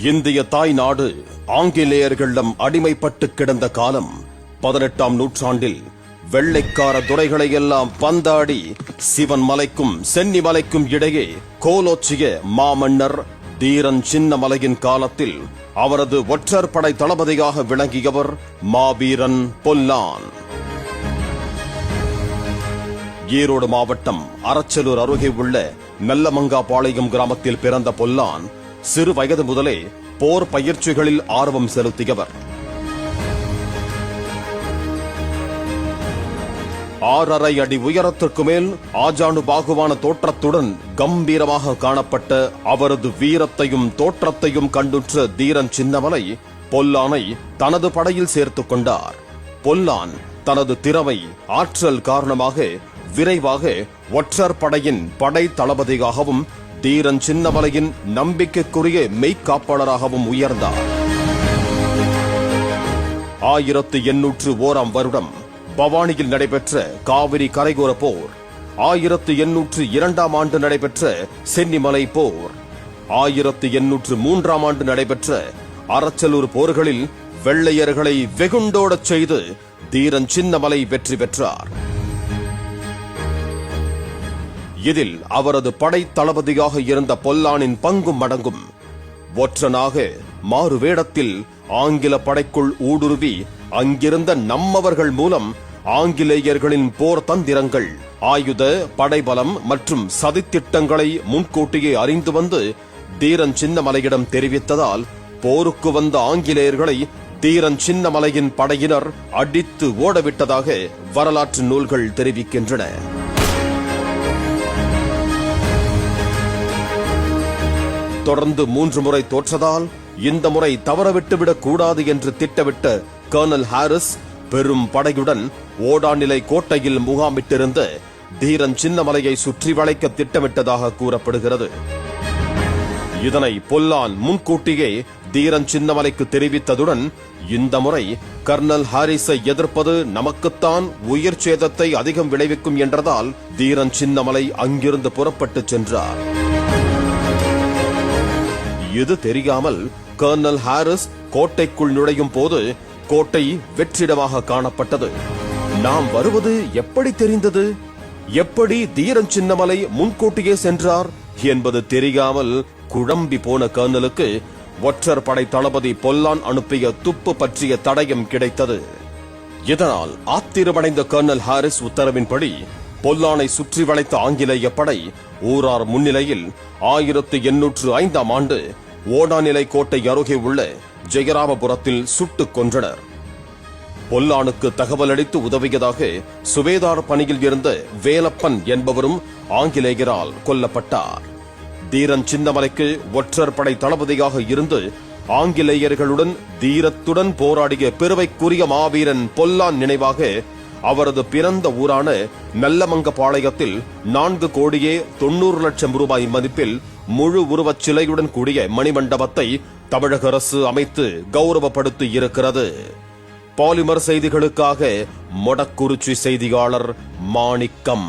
இந்திய தாய் நாடு ஆங்கிலேயர்களிடம் அடிமைப்பட்டு கிடந்த காலம் 18ஆம் நூற்றாண்டில் வெள்ளைக்கார துரைகளை எல்லாம் பந்தாடி சிவன் மலைக்கும் சென்னி மலைக்கும் இடையே கோலோச்சிய மாமன்னர் தீரன் சின்னமலையின் காலத்தில் அவரது ஒற்றர் படை தளபதியாக விளங்கியவர் மாவீரன் பொல்லான். ஈரோடு மாவட்டம் அரச்சலூர் அருகே உள்ள மெல்லமங்காபாளையம் கிராமத்தில் பிறந்த பொல்லான் சிறு வயது முதலே போர் பயிற்சிகளில் ஆர்வம் செலுத்தியவர். 6½ அடி உயரத்திற்கு மேல் ஆஜானு பாகுவான தோற்றத்துடன் கம்பீரமாக காணப்பட்ட அவரது வீரத்தையும் தோற்றத்தையும் கண்டுற்ற தீரன் சின்னமலை பொல்லானை தனது படையில் சேர்த்துக் கொண்டார். பொல்லான் தனது திறமை ஆற்றல் காரணமாக விரைவாக ஒற்றர் படையின் படை தளபதியாகவும் தீரன் சின்னமலையின் நம்பிக்கைக்குரிய மெய்க்காப்பாளராகவும் உயர்ந்தார். 1801 வருடம் பவானியில் நடைபெற்ற காவிரி கரைகோர போர், 1802 ஆண்டு நடைபெற்ற சென்னிமலை போர், 1803 ஆண்டு நடைபெற்ற அரச்சலூர் போர்களில் வெள்ளையர்களை வெகுண்டோடச் செய்து தீரன் சின்னமலை வெற்றி பெற்றார். இதில் அவரது படை தளபதியாக இருந்த பொல்லானின் பங்கும் அடங்கும். ஒற்றனாக மாறு வேடத்தில் ஆங்கில படைக்குள் ஊடுருவி அங்கிருந்த நம்மவர்கள் மூலம் ஆங்கிலேயர்களின் போர் தந்திரங்கள், ஆயுத படைபலம் மற்றும் சதித்திட்டங்களை முன்கூட்டியே அறிந்து வந்து தீரன் சின்னமலையிடம் தெரிவித்ததால் போருக்கு வந்த ஆங்கிலேயர்களை தீரன் சின்னமலையின் படையினர் அடித்து ஓடவிட்டதாக வரலாற்று நூல்கள் தெரிவிக்கின்றன. தொடர்ந்து 3 முறை தோற்றதால் இந்த முறை தவறவிட்டுவிடக் கூடாது என்று திட்டமிட்ட கர்னல் ஹாரிஸ் பெரும் படையுடன் ஓடாநிலை கோட்டையில் முகாமிட்டிருந்த தீரன் சின்னமலையை சுற்றி வளைக்க திட்டமிட்டதாக கூறப்படுகிறது. இதனை பொல்லான் முன்கூட்டியே தீரன் சின்னமலைக்கு தெரிவித்ததுடன் இந்த முறை கர்னல் ஹாரிஸை எதிர்ப்பது நமக்குத்தான் உயிர் சேதத்தை அதிகம் விளைவிக்கும் என்றதால் தீரன் சின்னமலை அங்கிருந்து புறப்பட்டு சென்றார். இது தெரியாமல் கர்னல் ஹாரிஸ் கோட்டைக்குள் நுழையும் போது கோட்டை வெற்றிடமாக காணப்பட்டது. நாம் வருவது எப்படி தெரிந்தது? எப்படி தீரன் சின்னமலை முன்கூட்டியே சென்றார் என்பது தெரியாமல் குழம்பி போன கர்னலுக்கு ஒற்றர் படை தளபதி பொல்லான் அனுப்பிய துப்பு பற்றிய தடயம் கிடைத்தது. இதனால் ஆத்திரமடைந்த கர்னல் ஹாரிஸ் உத்தரவின்படி பொல்லானை சுற்றி வளைத்த ஆங்கிலேய படை ஊரார் முன்னிலையில் 1805 ஆண்டு ஓடாநிலை கோட்டை அருகே உள்ள ஜெயராமபுரத்தில் சுட்டுக் கொன்றனர். பொல்லானுக்கு தகவல் அளித்து உதவியதாக சுவேதார் பணியில் இருந்த வேலப்பன் என்பவரும் ஆங்கிலேயரால் கொல்லப்பட்டார். தீரன் சின்னமலைக்கு ஒற்றர் படை தளபதியாக இருந்து ஆங்கிலேயர்களுடன் தீரத்துடன் போராடிய பெருமைக்குரிய மாவீரன் பொல்லான் நினைவாக அவரது பிறந்த ஊரான மெல்லமங்கபாளையத்தில் 4,90,00,000 ரூபாய் மதிப்பில் முழு உருவச் சிலையுடன் கூடிய மணிமண்டபத்தை தமிழக அரசு அமைத்து கௌரவப்படுத்தி இருக்கிறது. பாலிமர் செய்திகளுக்காக மொடக்குறிச்சி செய்தியாளர் மாணிக்கம்.